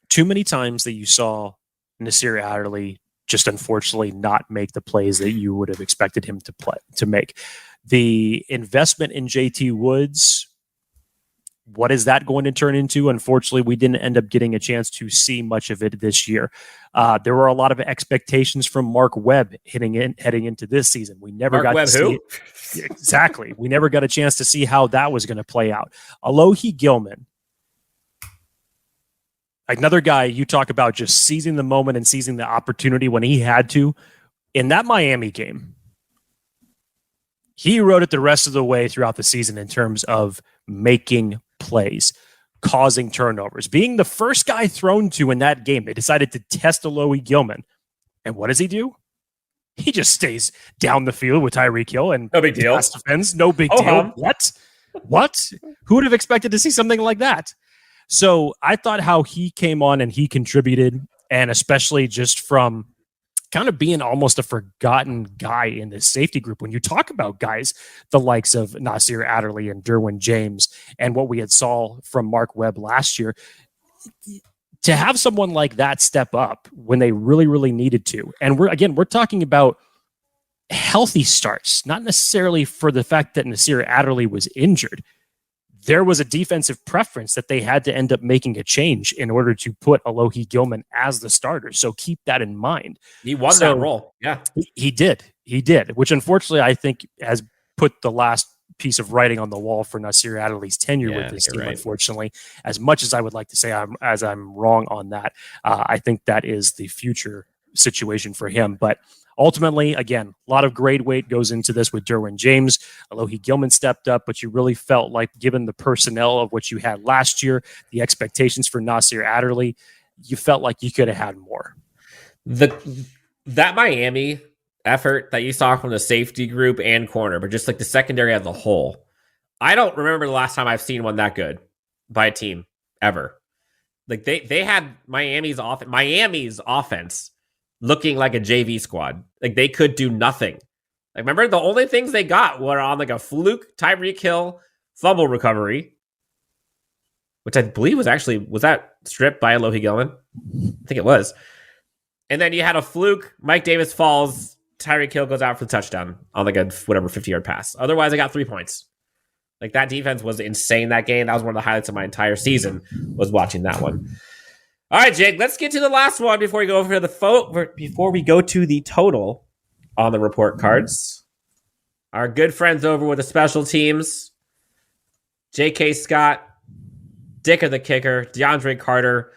too many times that you saw Nasir Adderley just unfortunately not make the plays that you would have expected him to make. The investment in JT Woods, what is that going to turn into? Unfortunately, we didn't end up getting a chance to see much of it this year. There were a lot of expectations from Mark Webb heading into this season. We never got to see it. Exactly. We never got a chance to see how that was going to play out. Alohi Gilman, another guy you talk about just seizing the moment and seizing the opportunity when he had to. In that Miami game, he rode it the rest of the way throughout the season in terms of making plays, causing turnovers, being the first guy thrown to in that game. They decided to test Alohi Gilman. And what does he do? He just stays down the field with Tyreek Hill and no big deal. Pass defense, no big deal. What? Who would have expected to see something like that? So I thought how he came on and he contributed, and especially just from kind of being almost a forgotten guy in the safety group. When you talk about guys, the likes of Nasir Adderley and Derwin James and what we had saw from Mark Webb last year, to have someone like that step up when they really, really needed to. And we're talking about healthy starts, not necessarily for the fact that Nasir Adderley was injured. There was a defensive preference that they had to end up making a change in order to put Alohi Gilman as the starter. So keep that in mind. He won that role. Yeah, he did. He did, which unfortunately I think has put the last piece of writing on the wall for Nasir Adderley's tenure with this team. Right. Unfortunately, as much as I would like to say I'm wrong on that, I think that is the future situation for him. But ultimately, again, a lot of grade weight goes into this with Derwin James. Alohi Gilman stepped up, but you really felt like, given the personnel of what you had last year, the expectations for Nasir Adderley, you felt like you could have had more. That Miami effort that you saw from the safety group and corner, but just like the secondary as a whole, I don't remember the last time I've seen one that good by a team ever. Like they had Miami's offense looking like a JV squad. Like they could do nothing. Like remember, the only things they got were on like a fluke Tyreek Hill fumble recovery, which I believe was that stripped by Alohi Gilman? I think it was. And then you had a fluke, Mike Davis falls, Tyreek Hill goes out for the touchdown on like a 50-yard pass. Otherwise, I got 3 points. Like that defense was insane that game. That was one of the highlights of my entire season, was watching that one. All right, Jake, let's get to the last one before we go over before we go to the total on the report cards. Our good friends over with the special teams, J.K. Scott, Dick of the Kicker, DeAndre Carter,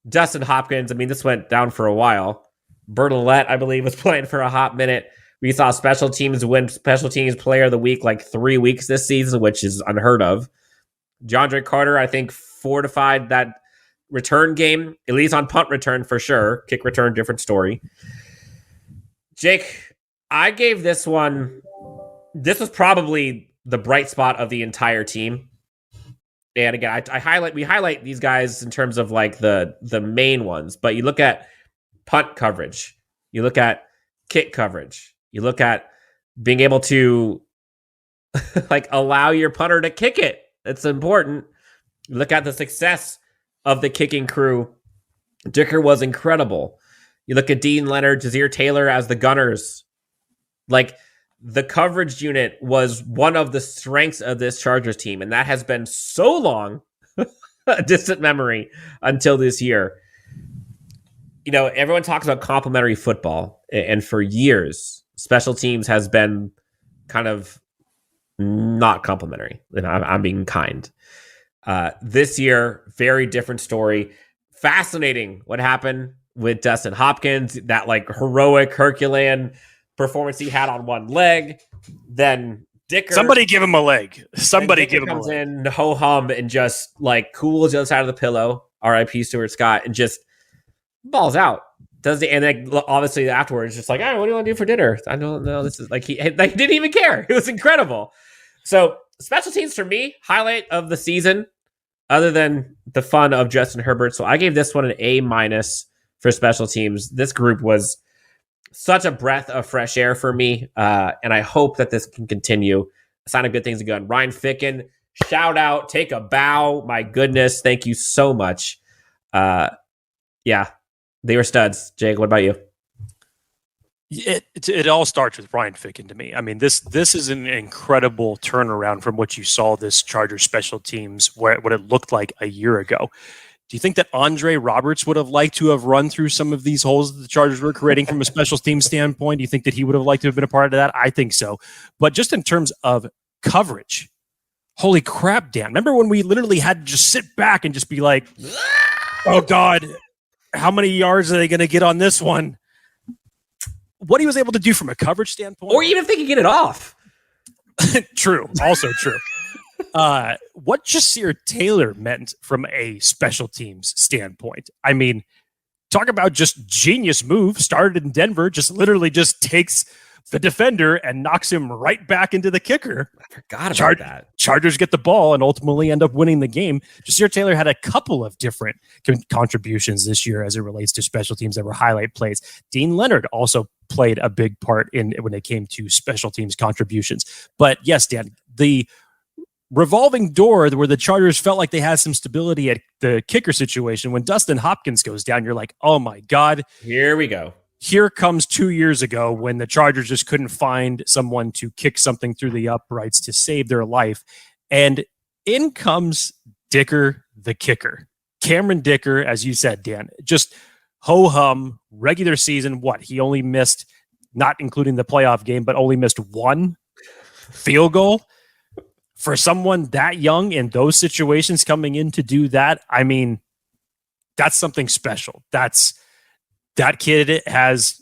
Dustin Hopkins. I mean, this went down for a while. Bertolette, I believe, was playing for a hot minute. We saw special teams win Special Teams Player of the Week like 3 weeks this season, which is unheard of. DeAndre Carter, I think, fortified that return game, at least on punt return for sure. Kick return, different story. Jake, I gave this one this was probably the bright spot of the entire team. And again, we highlight these guys in terms of like the main ones, but you look at punt coverage, you look at kick coverage, you look at being able to like allow your punter to kick it. It's important. You look at the success of the kicking crew. Dicker was incredible. You look at Dean Leonard, Jazir Taylor as the gunners. Like, the coverage unit was one of the strengths of this Chargers team, and that has been so long, a distant memory until this year. You know, everyone talks about complementary football, and for years, special teams has been kind of not complimentary, and I'm being kind. This year, very different story. Fascinating what happened with Dustin Hopkins, that like heroic Herculean performance he had on one leg. Then Dicker, Somebody give him a leg. Somebody give him a comes leg. in, ho hum, and just like cools the other side of the pillow. R.I.P. Stuart Scott, and just balls out. And then obviously afterwards, just like, oh, what do you want to do for dinner? I don't know. This is like he didn't even care. It was incredible. So special teams for me, highlight of the season, other than the fun of Justin Herbert. So I gave this one an A- for special teams. This group was such a breath of fresh air for me, and I hope that this can continue. A sign of good things again. Ryan Ficken, shout out, take a bow. My goodness, thank you so much. Yeah, they were studs. Jake, what about you? It all starts with Ryan Ficken to me. I mean, this is an incredible turnaround from what you saw this Chargers special teams, what it looked like a year ago. Do you think that Andre Roberts would have liked to have run through some of these holes that the Chargers were creating from a special team standpoint? Do you think that he would have liked to have been a part of that? I think so. But just in terms of coverage, holy crap, Dan. Remember when we literally had to just sit back and just be like, oh, God, how many yards are they going to get on this one? What he was able to do from a coverage standpoint. Or even if they could get it off. True. Also true. What Jazir Taylor meant from a special teams standpoint. I mean, talk about just genius move. Started in Denver, just literally just takes the defender and knocks him right back into the kicker. I forgot about that. Chargers get the ball and ultimately end up winning the game. Jazir Taylor had a couple of different contributions this year as it relates to special teams that were highlight plays. Dean Leonard also played a big part in when it came to special teams contributions. But yes, Dan, the revolving door where the Chargers felt like they had some stability at the kicker situation, when Dustin Hopkins goes down, you're like, oh my God. Here we go. Here comes 2 years ago when the Chargers just couldn't find someone to kick something through the uprights to save their life. And in comes Dicker, the kicker. Cameron Dicker, as you said, Dan, just ho-hum, regular season, what? He only missed, not including the playoff game, but only missed one field goal. For someone that young in those situations coming in to do that, I mean, that's something special. That kid has,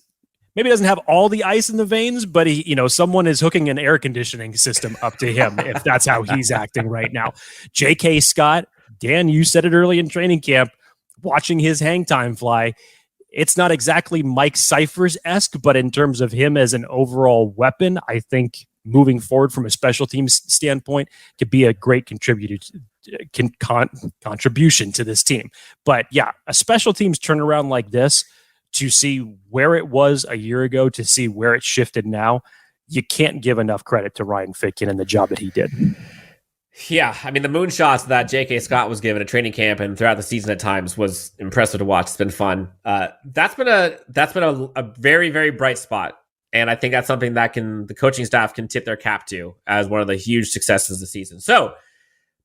maybe doesn't have all the ice in the veins, but he, you know, someone is hooking an air conditioning system up to him if that's how he's acting right now. J.K. Scott, Dan, you said it early in training camp, watching his hang time fly. It's not exactly Mike Cyphers-esque, but in terms of him as an overall weapon, I think moving forward from a special teams standpoint could be a great contribution to this team. But yeah, a special teams turnaround like this, to see where it was a year ago, to see where it shifted now, you can't give enough credit to Ryan Ficken and the job that he did. Yeah, I mean, the moonshots that J.K. Scott was given at training camp and throughout the season at times was impressive to watch. It's been fun. That's been a very, very bright spot. And I think that's something that the coaching staff can tip their cap to as one of the huge successes of the season. So,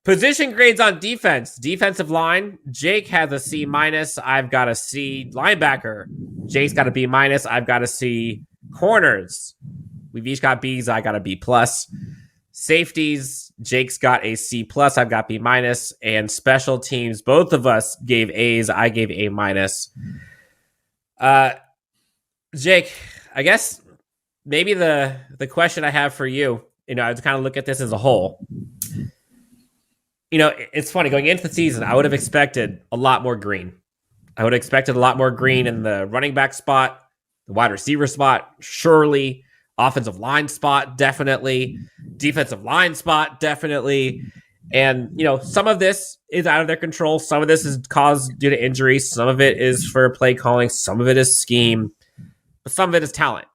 position grades on defense. Defensive line, Jake has a C-. I've got a C. Linebacker, Jake's got a B-. I've got a C. Corners, we've each got B's. I got a B+. Safeties, Jake's got a C+. I've got B-. And special teams, both of us gave A's. I gave A-. Jake, I guess maybe the question I have for you, I would kind of look at this as a whole. It's funny, going into the season, I would have expected a lot more green. I would have expected a lot more green in the running back spot, the wide receiver spot, surely. Offensive line spot, definitely. Defensive line spot, definitely. And, some of this is out of their control. Some of this is caused due to injuries. Some of it is for play calling. Some of it is scheme. But some of it is talent.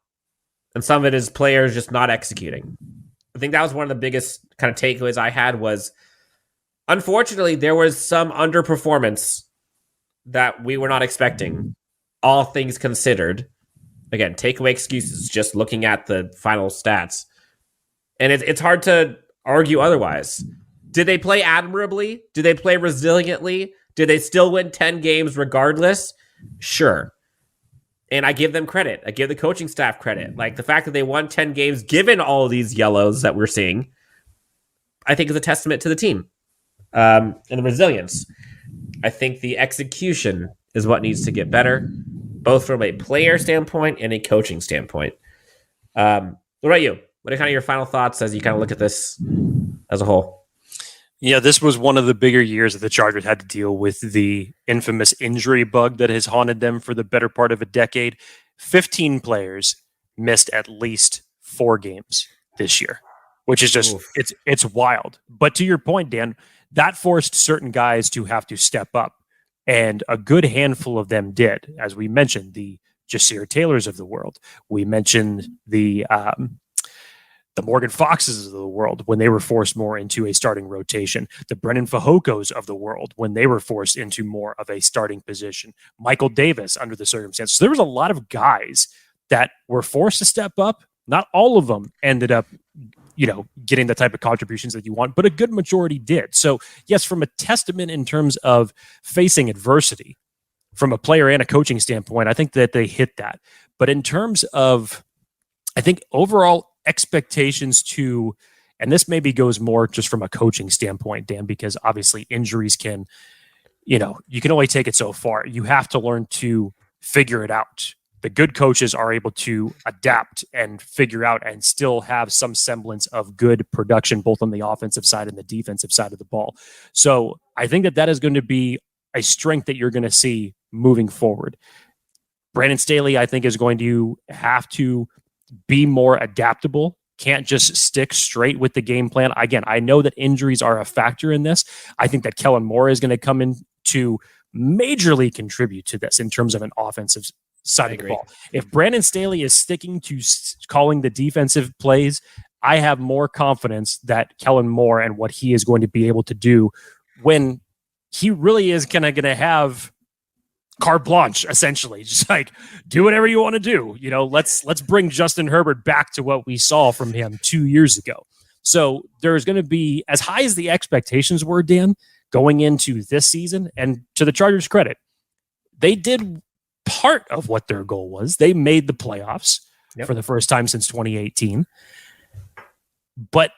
And some of it is players just not executing. I think that was one of the biggest kind of takeaways I had was, unfortunately, there was some underperformance that we were not expecting, all things considered. Again, take away excuses, just looking at the final stats. And it's hard to argue otherwise. Did they play admirably? Did they play resiliently? Did they still win 10 games regardless? Sure. And I give them credit. I give the coaching staff credit. Like, the fact that they won 10 games, given all of these yellows that we're seeing, I think is a testament to the team and the resilience. I think the execution is what needs to get better, both from a player standpoint and a coaching standpoint. What about you? What are kind of your final thoughts as you kind of look at this as a whole? Yeah, this was one of the bigger years that the Chargers had to deal with the infamous injury bug that has haunted them for the better part of a decade. 15 players missed at least 4 games this year, which is just, it's wild. But to your point, Dan, that forced certain guys to have to step up. And a good handful of them did. As we mentioned, the Jasir Taylors of the world. We mentioned the Morgan Foxes of the world when they were forced more into a starting rotation. The Brennan Fahokos of the world when they were forced into more of a starting position. Michael Davis under the circumstances. So there was a lot of guys that were forced to step up. Not all of them ended up getting the type of contributions that you want, but a good majority did. So yes, from a testament in terms of facing adversity from a player and a coaching standpoint, I think that they hit that. But in terms of, I think overall expectations to, and this maybe goes more just from a coaching standpoint, Dan, because obviously injuries can, you can only take it so far. You have to learn to figure it out. The good coaches are able to adapt and figure out and still have some semblance of good production, both on the offensive side and the defensive side of the ball. So I think that is going to be a strength that you're going to see moving forward. Brandon Staley, I think, is going to have to be more adaptable. Can't just stick straight with the game plan. Again, I know that injuries are a factor in this. I think that Kellen Moore is going to come in to majorly contribute to this in terms of an offensive side of the ball. If Brandon Staley is sticking to calling the defensive plays, I have more confidence that Kellen Moore and what he is going to be able to do when he really is kind of going to have carte blanche, essentially, just like do whatever you want to do. Let's bring Justin Herbert back to what we saw from him 2 years ago. So there's going to be, as high as the expectations were, Dan, going into this season, and to the Chargers' credit, they did part of what their goal was. They made the playoffs for the first time since 2018. But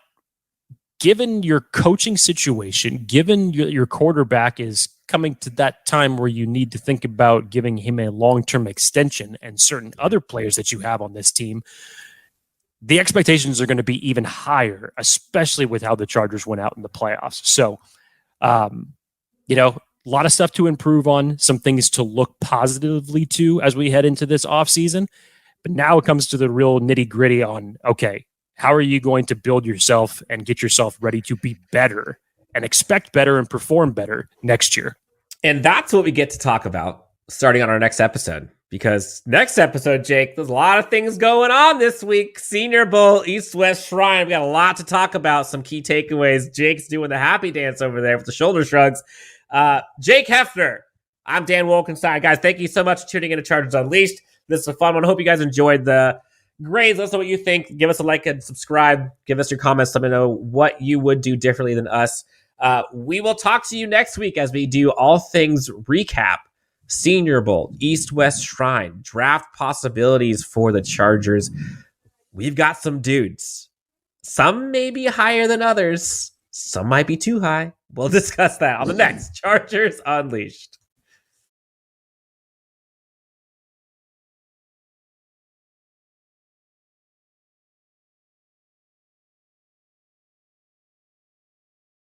given your coaching situation, given your quarterback is coming to that time where you need to think about giving him a long-term extension and certain other players that you have on this team, the expectations are going to be even higher, especially with how the Chargers went out in the playoffs. So, a lot of stuff to improve on, some things to look positively to as we head into this offseason. But now it comes to the real nitty gritty on, okay, how are you going to build yourself and get yourself ready to be better and expect better and perform better next year? And that's what we get to talk about starting on our next episode. Because next episode, Jake, there's a lot of things going on this week. Senior Bowl, East-West Shrine. We got a lot to talk about, some key takeaways. Jake's doing the happy dance over there with the shoulder shrugs. Jake Hefner, I'm Dan Wolkenstein. Guys, thank you so much for tuning in to Chargers Unleashed. This is a fun one. I hope you guys enjoyed the grades. Let us know what you think. Give us a like and subscribe. Give us your comments. Let me know what you would do differently than us. We will talk to you next week as we do all things recap, Senior Bowl, East-West Shrine, draft possibilities for the Chargers. We've got some dudes. Some may be higher than others. Some might be too high. We'll discuss that on the next Chargers Unleashed.